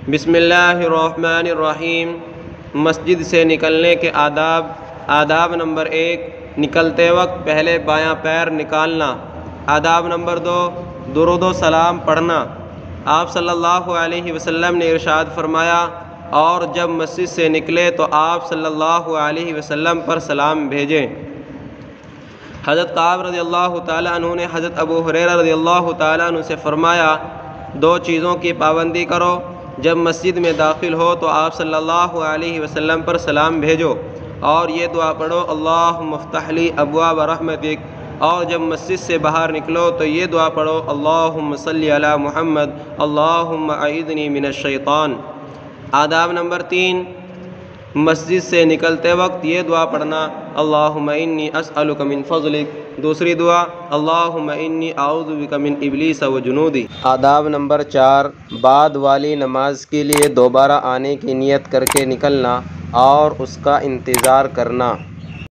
بسم اللہ الرحمن الرحیم۔ مسجد سے نکلنے کے آداب نمبر 1، نکلتے وقت پہلے بایاں پیر نکالنا۔ آداب نمبر 2، درود و سلام پڑھنا۔ آپ صلی اللہ علیہ وسلم نے ارشاد فرمایا، اور جب مسجد سے نکلے تو آپ صلی اللہ علیہ وسلم پر سلام بھیجیں۔ حضرت کعب رضی اللہ تعالیٰ عنہ نے حضرت ابو ہریرہ رضی اللہ تعالیٰ عنہ سے فرمایا، 2 چیزوں کی پابندی کرو، جب مسجد میں داخل ہو تو آپ صلی اللہ علیہ وسلم پر سلام بھیجو اور یہ دعا پڑھو، اللہم افتح لی ابواب رحمتک، اور جب مسجد سے باہر نکلو تو یہ دعا پڑھو، اللہم صلی علی محمد اللہم اعیذنی من الشیطان۔ آداب نمبر 3، مسجد سے نکلتے وقت یہ دعا پڑھنا، اللہم انی اسألک من فضلک۔ دوسری دعا، اللہم انی اعوذ بک من ابلیس و جنودی۔ آداب نمبر 4، بعد والی نماز کے لیے دوبارہ آنے کی نیت کر کے نکلنا اور اس کا انتظار کرنا۔